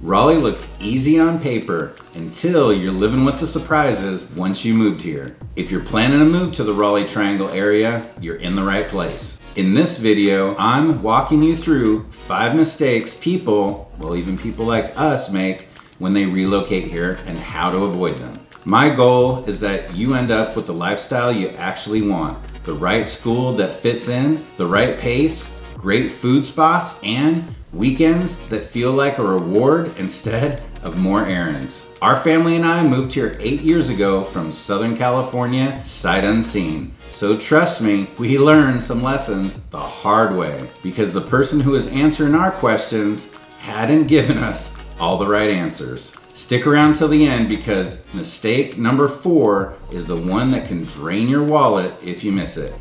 Raleigh looks easy on paper until you're living with the surprises once you moved here. If you're planning a move to the Raleigh Triangle area, you're in the right place. In this video, I'm walking you through 5 mistakes people, well even people like us, make when they relocate here and how to avoid them. My goal is that you end up with the lifestyle you actually want. The right school that fits in, the right pace, great food spots, and weekends that feel like a reward instead of more errands. Our family and I moved here 8 years ago from Southern California, sight unseen. So trust me, we learned some lessons the hard way because the person who was answering our questions hadn't given us all the right answers. Stick around till the end because mistake number 4 is the one that can drain your wallet if you miss it.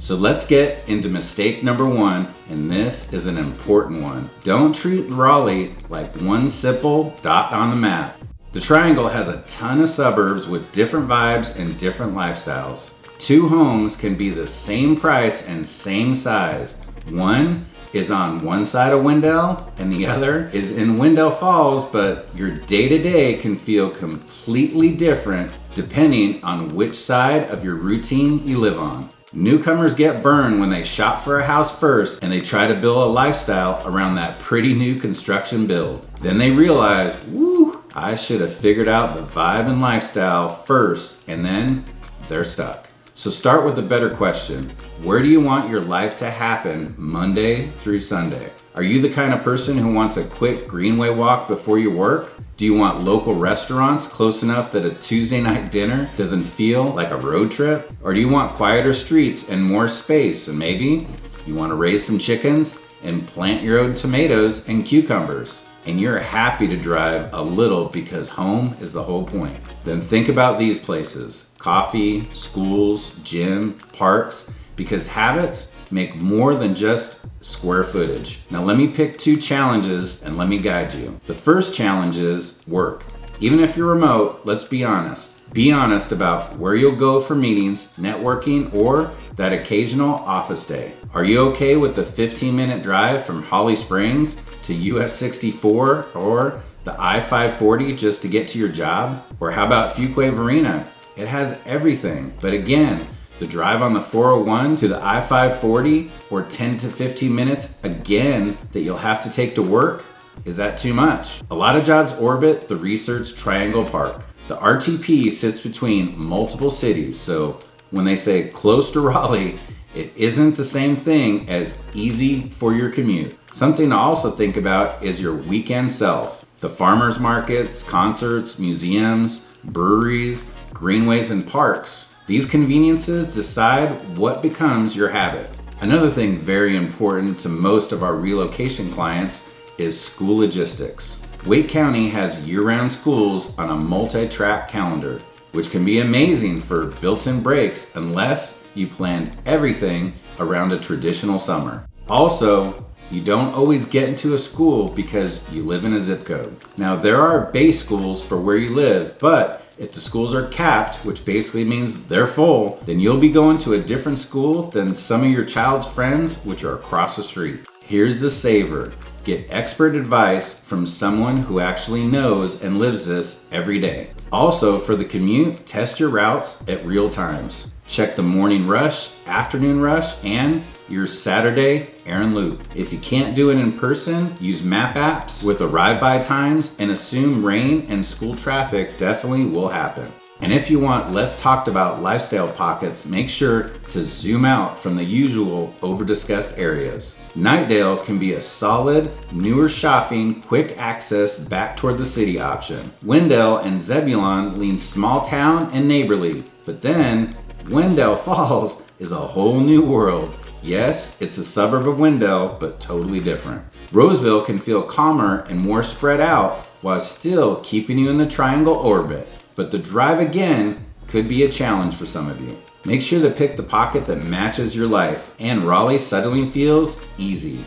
So let's get into mistake number 1, and this is an important one. Don't treat Raleigh like one simple dot on the map. The Triangle has a ton of suburbs with different vibes and different lifestyles. 2 homes can be the same price and same size. One is on one side of Wendell and the other is in Wendell Falls, but your day-to-day can feel completely different depending on which side of your routine you live on. Newcomers get burned when they shop for a house first and they try to build a lifestyle around that pretty new construction build. Then they realize, woo, I should have figured out the vibe and lifestyle first, and then they're stuck. So start with a better question. Where do you want your life to happen Monday through Sunday? Are you the kind of person who wants a quick greenway walk before you work? Do you want local restaurants close enough that a Tuesday night dinner doesn't feel like a road trip? Or do you want quieter streets and more space, and maybe you want to raise some chickens and plant your own tomatoes and cucumbers? And you're happy to drive a little because home is the whole point. Then think about these places: coffee, schools, gym, parks, because habits make more than just square footage. Now let me pick 2 challenges and let me guide you. The first challenge is work. Even if you're remote, let's be honest. Be honest about where you'll go for meetings, networking, or that occasional office day. Are you okay with the 15-minute drive from Holly Springs to US 64 or the I-540 just to get to your job? Or how about Fuquay-Varina? It has everything, but again, the drive on the 401 to the I-540 or 10 to 15 minutes again that you'll have to take to work, is that too much? A lot of jobs orbit the Research Triangle Park. The RTP sits between multiple cities, so when they say close to Raleigh, it isn't the same thing as easy for your commute. Something to also think about is your weekend self. The farmers markets, concerts, museums, breweries, greenways, and parks. These conveniences decide what becomes your habit. Another thing very important to most of our relocation clients is school logistics. Wake County has year-round schools on a multi-track calendar, which can be amazing for built-in breaks unless you planned everything around a traditional summer. Also, you don't always get into a school because you live in a zip code. Now, there are base schools for where you live, but if the schools are capped, which basically means they're full, then you'll be going to a different school than some of your child's friends, which are across the street. Here's the saver. Get expert advice from someone who actually knows and lives this every day. Also, for the commute, test your routes at real times. Check the morning rush, afternoon rush, and your Saturday errand loop. If you can't do it in person, use map apps with arrive-by times and assume rain and school traffic definitely will happen. And if you want less talked about lifestyle pockets, make sure to zoom out from the usual over-discussed areas. Knightdale can be a solid, newer shopping, quick access back toward the city option. Wendell and Zebulon lean small town and neighborly, but then Wendell Falls is a whole new world. Yes, it's a suburb of Wendell, but totally different. Roseville can feel calmer and more spread out while still keeping you in the triangle orbit. But the drive again could be a challenge for some of you. Make sure to pick the pocket that matches your life, and Raleigh suddenly feels easy.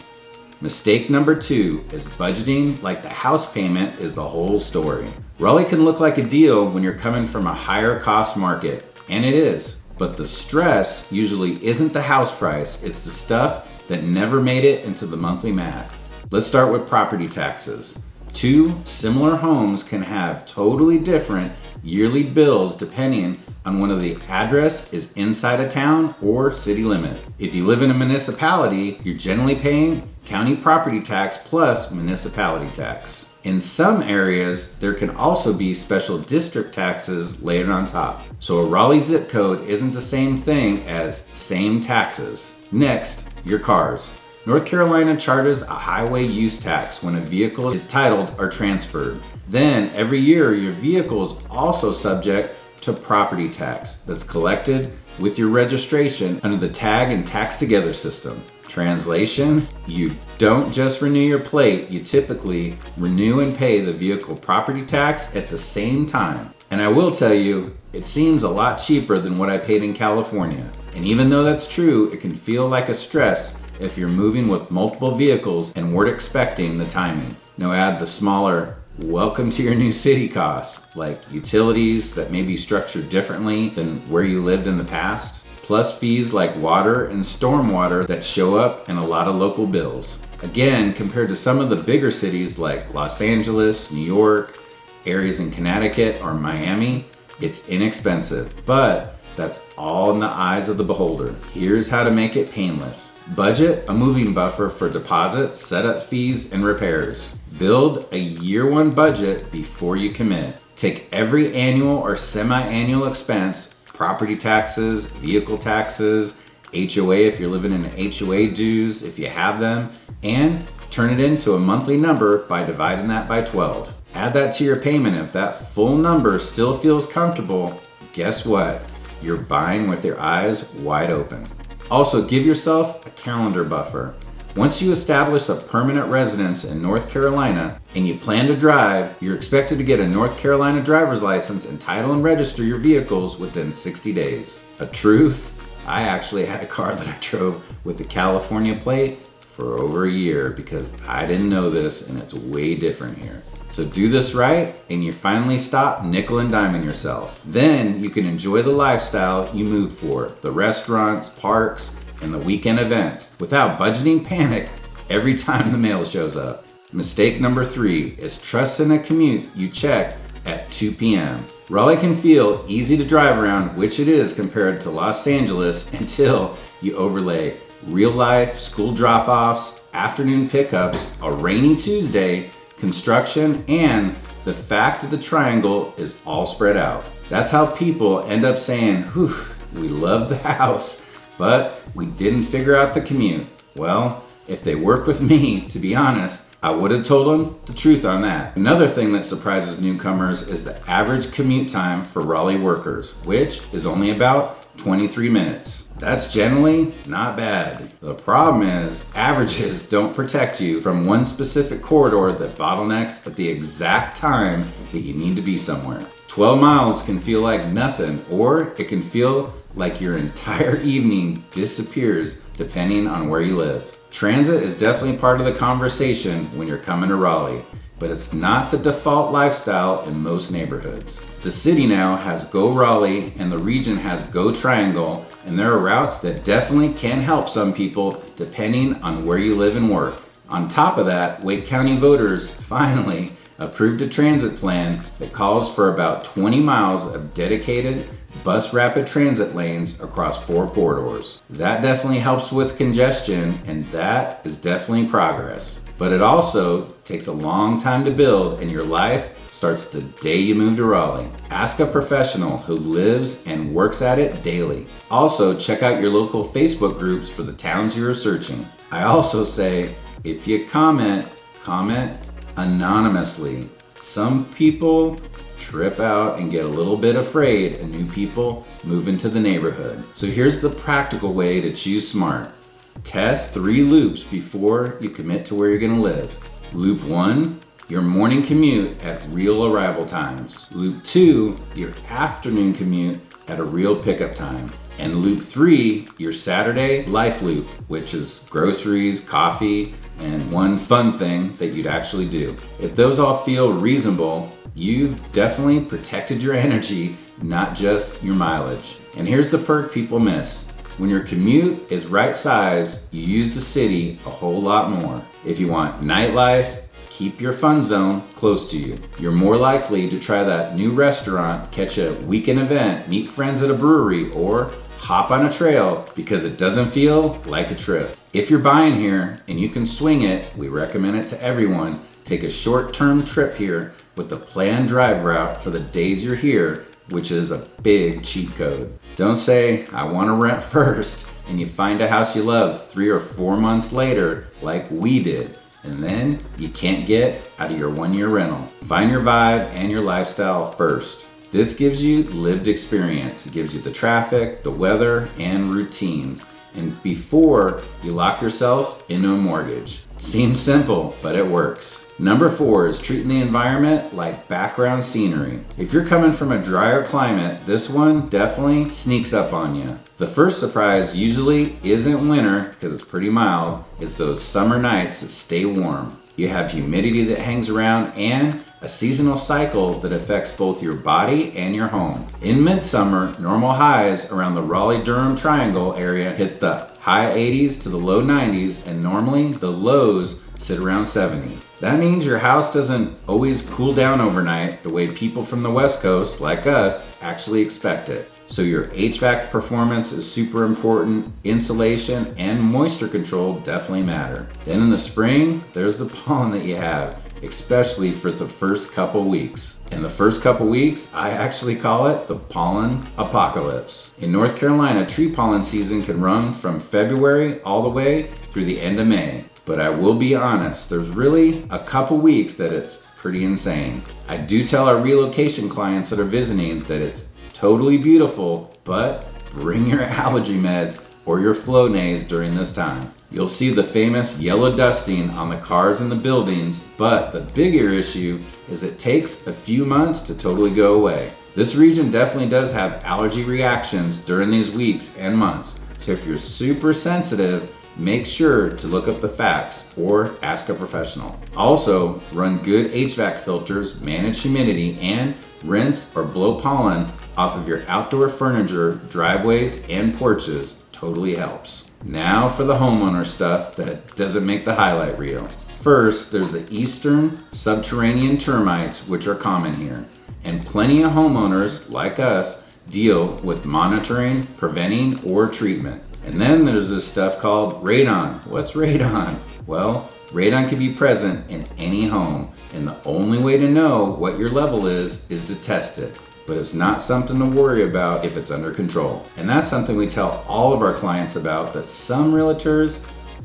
Mistake number 2 is budgeting like the house payment is the whole story. Raleigh can look like a deal when you're coming from a higher cost market, and it is. But the stress usually isn't the house price, it's the stuff that never made it into the monthly math. Let's start with property taxes. 2 similar homes can have totally different yearly bills depending on whether the address is inside a town or city limit. If you live in a municipality, you're generally paying county property tax plus municipality tax. In some areas, there can also be special district taxes layered on top. So a Raleigh zip code isn't the same thing as same taxes. Next, your cars. North Carolina charges a highway use tax when a vehicle is titled or transferred. Then every year your vehicle is also subject to property tax that's collected with your registration under the tag and tax together system. Translation, you don't just renew your plate, you typically renew and pay the vehicle property tax at the same time. And I will tell you, it seems a lot cheaper than what I paid in California. And even though that's true, it can feel like a stress if you're moving with multiple vehicles and weren't expecting the timing. Now add the smaller welcome to your new city costs, like utilities that may be structured differently than where you lived in the past, plus fees like water and stormwater that show up in a lot of local bills. Again, compared to some of the bigger cities like Los Angeles, New York, areas in Connecticut or Miami, it's inexpensive, but that's all in the eyes of the beholder. Here's how to make it painless. Budget a moving buffer for deposits, setup fees, and repairs. Build a year 1 budget before you commit. Take every annual or semi-annual expense, property taxes, vehicle taxes, HOA if you're living in an HOA dues if you have them, and turn it into a monthly number by dividing that by 12. Add that to your payment. If that full number still feels comfortable, guess what? You're buying with your eyes wide open. Also, give yourself a calendar buffer. Once you establish a permanent residence in North Carolina and you plan to drive, you're expected to get a North Carolina driver's license and title and register your vehicles within 60 days. A truth, I actually had a car that I drove with the California plate for over a year because I didn't know this, and it's way different here. So do this right and you finally stop nickel and diming yourself. Then you can enjoy the lifestyle you moved for, the restaurants, parks, and the weekend events without budgeting panic every time the mail shows up. Mistake number 3 is trust in a commute you check at 2 p.m. Raleigh can feel easy to drive around, which it is compared to Los Angeles, until you overlay real life school drop-offs, afternoon pickups, a rainy Tuesday, construction, and the fact that the triangle is all spread out. That's how people end up saying, whew, we love the house, but we didn't figure out the commute. Well, if they work with me, to be honest, I would have told them the truth on that. Another thing that surprises newcomers is the average commute time for Raleigh workers, which is only about 23 minutes. That's generally not bad. The problem is averages don't protect you from one specific corridor that bottlenecks at the exact time that you need to be somewhere. 12 miles can feel like nothing, or it can feel like your entire evening disappears depending on where you live. Transit is definitely part of the conversation when you're coming to Raleigh, but it's not the default lifestyle in most neighborhoods. The city now has Go Raleigh and the region has Go Triangle, and there are routes that definitely can help some people depending on where you live and work. On top of that, Wake County voters finally approved a transit plan that calls for about 20 miles of dedicated bus rapid transit lanes across 4 corridors. That definitely helps with congestion, and that is definitely progress. But it also takes a long time to build, and your life starts the day you move to Raleigh. Ask a professional who lives and works at it daily. Also, check out your local Facebook groups for the towns you are searching. I also say, if you comment anonymously. Some people trip out and get a little bit afraid and new people move into the neighborhood. So here's the practical way to choose smart. Test 3 loops before you commit to where you're gonna live. Loop 1, your morning commute at real arrival times. Loop 2, your afternoon commute at a real pickup time. And loop 3, your Saturday life loop, which is groceries, coffee, and one fun thing that you'd actually do. If those all feel reasonable, you've definitely protected your energy, not just your mileage. And here's the perk people miss. When your commute is right sized, you use the city a whole lot more. If you want nightlife, keep your fun zone close to you. You're more likely to try that new restaurant, catch a weekend event, meet friends at a brewery, or hop on a trail because it doesn't feel like a trip. If you're buying here and you can swing it, we recommend it to everyone. Take a short-term trip here with the planned drive route for the days you're here, which is a big cheat code. Don't say, I want to rent first, and you find a house you love 3 or 4 months later, like we did, and then you can't get out of your 1-year rental. Find your vibe and your lifestyle first. This gives you lived experience. It gives you the traffic, the weather, and routines. And before you lock yourself into a mortgage. Seems simple, but it works. Number 4 is treating the environment like background scenery. If you're coming from a drier climate, this one definitely sneaks up on you. The first surprise usually isn't winter because it's pretty mild. It's those summer nights that stay warm. You have humidity that hangs around and a seasonal cycle that affects both your body and your home. In midsummer, normal highs around the Raleigh-Durham Triangle area hit the high 80s to the low 90s, and normally the lows sit around 70. That means your house doesn't always cool down overnight the way people from the West Coast, like us, actually expect it. So your HVAC performance is super important. Insulation and moisture control definitely matter. Then in the spring, there's the pollen that you have, especially for the first couple weeks. In the first couple weeks, I actually call it the pollen apocalypse. In North Carolina, tree pollen season can run from February all the way through the end of May. But I will be honest, there's really a couple weeks that it's pretty insane. I do tell our relocation clients that are visiting that it's totally beautiful, but bring your allergy meds or your Flonase during this time. You'll see the famous yellow dusting on the cars and the buildings, but the bigger issue is it takes a few months to totally go away. This region definitely does have allergy reactions during these weeks and months, so if you're super sensitive, make sure to look up the facts or ask a professional. Also, run good HVAC filters, manage humidity, and rinse or blow pollen off of your outdoor furniture, driveways, and porches. Totally helps. Now for the homeowner stuff that doesn't make the highlight reel. First, there's the eastern subterranean termites, which are common here. And plenty of homeowners, like us, deal with monitoring, preventing, or treatment. And then there's this stuff called radon. What's radon? Well, radon can be present in any home, and the only way to know what your level is to test it. But it's not something to worry about if it's under control. And that's something we tell all of our clients about that some realtors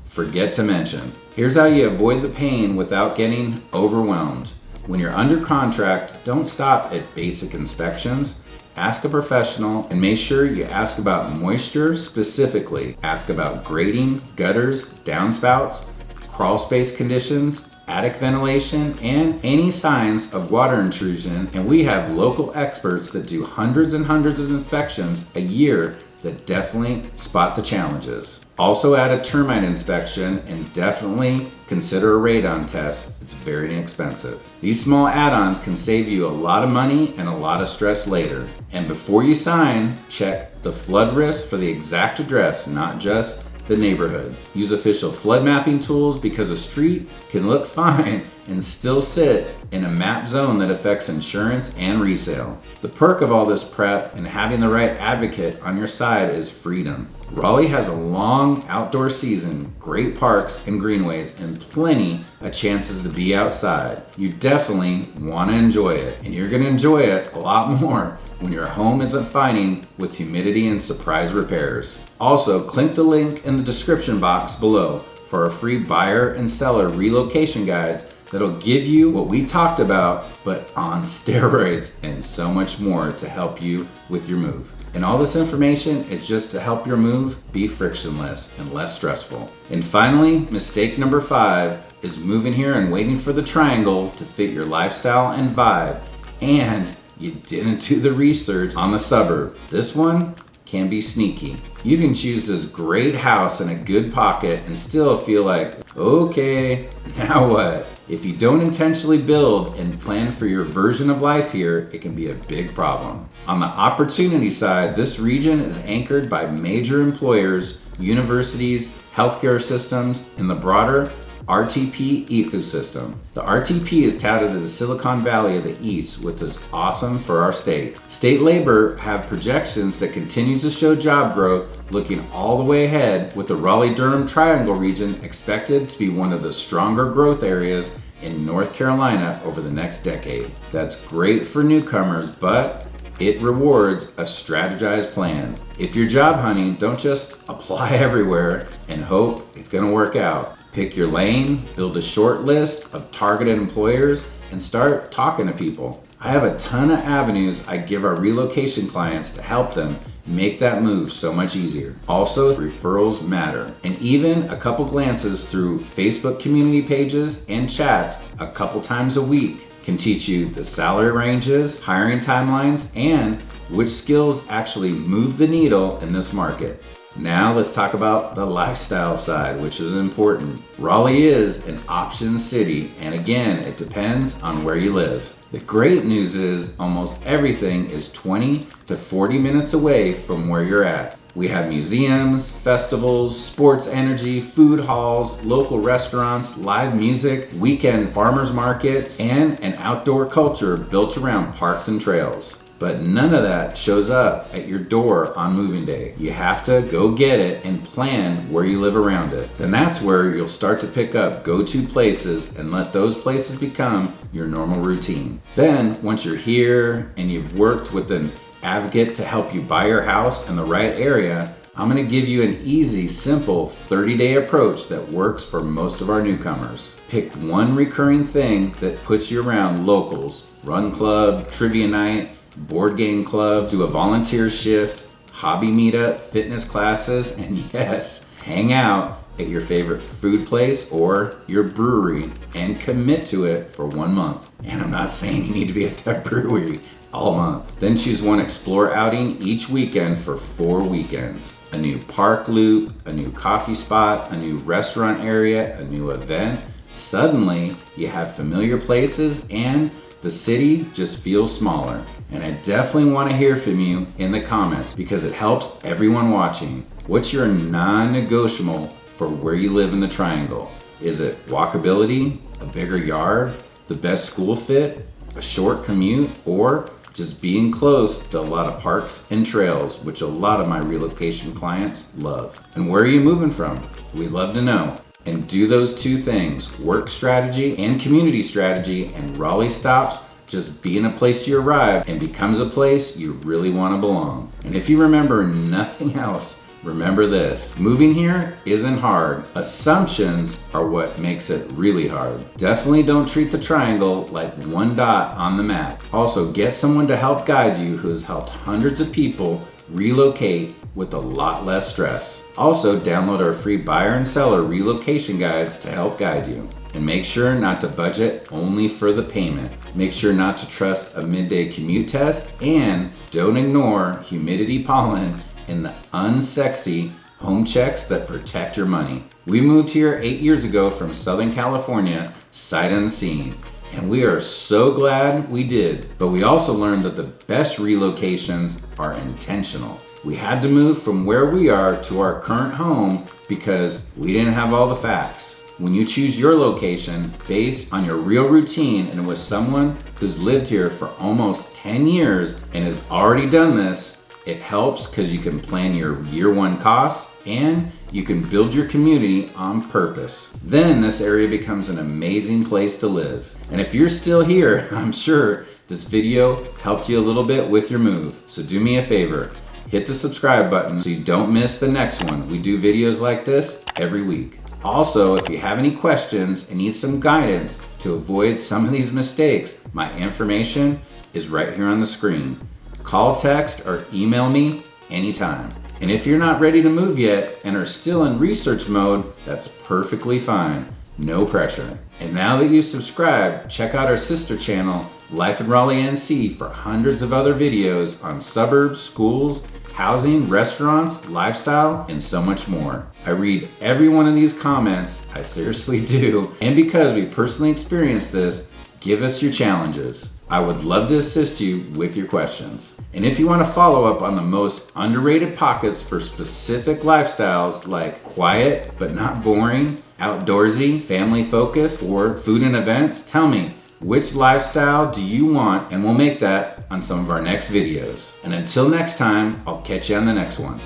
forget to mention. Here's how you avoid the pain without getting overwhelmed. When you're under contract, don't stop at basic inspections. Ask a professional and make sure you ask about moisture specifically. Ask about grading, gutters, downspouts, crawl space conditions, attic ventilation, and any signs of water intrusion. And we have local experts that do hundreds and hundreds of inspections a year that definitely spot the challenges. Also add a termite inspection and definitely consider a radon test. It's very inexpensive. These small add-ons can save you a lot of money and a lot of stress later. And before you sign, check the flood risk for the exact address, not just the neighborhood. Use official flood mapping tools because a street can look fine and still sit in a map zone that affects insurance and resale. The perk of all this prep and having the right advocate on your side is freedom. Raleigh has a long outdoor season, great parks and greenways, and plenty of chances to be outside. You definitely want to enjoy it, and you're going to enjoy it a lot more when your home isn't fighting with humidity and surprise repairs. Also, click the link in the description box below for our free buyer and seller relocation guides that'll give you what we talked about, but on steroids, and so much more to help you with your move. And all this information is just to help your move be frictionless and less stressful. And finally, mistake number 5 is moving here and waiting for the triangle to fit your lifestyle and vibe, and you didn't do the research on the suburb. This one can be sneaky. You can choose this great house in a good pocket and still feel like, okay, now what? If you don't intentionally build and plan for your version of life here, it can be a big problem. On the opportunity side, this region is anchored by major employers, universities, healthcare systems, and the broader RTP ecosystem. The RTP is touted as the Silicon Valley of the East, which is awesome for our state. State labor have projections that continues to show job growth, looking all the way ahead, with the Raleigh-Durham Triangle region expected to be one of the stronger growth areas in North Carolina over the next decade. That's great for newcomers, but it rewards a strategized plan. If you're job hunting, don't just apply everywhere and hope it's gonna work out. Pick your lane, build a short list of targeted employers, and start talking to people. I have a ton of avenues I give our relocation clients to help them make that move so much easier. Also, referrals matter, and even a couple glances through Facebook community pages and chats a couple times a week can teach you the salary ranges, hiring timelines, and which skills actually move the needle in this market. Now let's talk about the lifestyle side, which is important. Raleigh is an option city, and again, it depends on where you live. The great news is almost everything is 20 to 40 minutes away from where you're at. We have museums, festivals, sports energy, food halls, local restaurants, live music, weekend farmers markets, and an outdoor culture built around parks and trails. But none of that shows up at your door on moving day. You have to go get it and plan where you live around it. Then that's where you'll start to pick up go-to places and let those places become your normal routine. Then once you're here and you've worked with an advocate to help you buy your house in the right area, I'm gonna give you an easy, simple 30-day approach that works for most of our newcomers. Pick one recurring thing that puts you around locals, run club, trivia night, board game club, do a volunteer shift, hobby meetup, fitness classes, and yes, hang out at your favorite food place or your brewery and commit to it for 1 month. And I'm not saying you need to be at that brewery all month. Then choose one explore outing each weekend for 4 weekends. A new park loop, a new coffee spot, a new restaurant area, a new event. Suddenly, you have familiar places and the city just feels smaller. And I definitely want to hear from you in the comments because it helps everyone watching. What's your non-negotiable for where you live in the triangle? Is it walkability, a bigger yard, the best school fit, a short commute, or just being close to a lot of parks and trails, which a lot of my relocation clients love? And where are you moving from? We'd love to know. And do those two things, work strategy and community strategy, and Raleigh stops just being a place you arrive and becomes a place you really want to belong. And if you remember nothing else, remember this: moving here isn't hard. Assumptions are what makes it really hard. Definitely don't treat the triangle like one dot on the map. Also, get someone to help guide you who has helped hundreds of people relocate with a lot less stress. Also, download our free buyer and seller relocation guides to help guide you. And make sure not to budget only for the payment. Make sure not to trust a midday commute test, and don't ignore humidity, pollen, and the unsexy home checks that protect your money. We moved here 8 years ago from Southern California, sight unseen. And we are so glad we did. But we also learned that the best relocations are intentional. We had to move from where we are to our current home because we didn't have all the facts. When you choose your location based on your real routine and with someone who's lived here for almost 10 years and has already done this, it helps because you can plan your year one costs and you can build your community on purpose. Then this area becomes an amazing place to live. And if you're still here, I'm sure this video helped you a little bit with your move. So do me a favor, hit the subscribe button so you don't miss the next one. We do videos like this every week. Also, if you have any questions and need some guidance to avoid some of these mistakes, my information is right here on the screen. Call, text, or email me anytime. And if you're not ready to move yet and are still in research mode, that's perfectly fine. no pressure. And now that you've subscribed, check out our sister channel, Life in Raleigh NC, for hundreds of other videos on suburbs, schools, housing, restaurants, lifestyle, and so much more. I read every one of these comments, I seriously do, and because we personally experienced this, give us your challenges. I would love to assist you with your questions. And if you want to follow up on the most underrated pockets for specific lifestyles like quiet but not boring, outdoorsy, family focused, or food and events, tell me, which lifestyle do you want, and we'll make that on some of our next videos. And until next time, I'll catch you on the next one.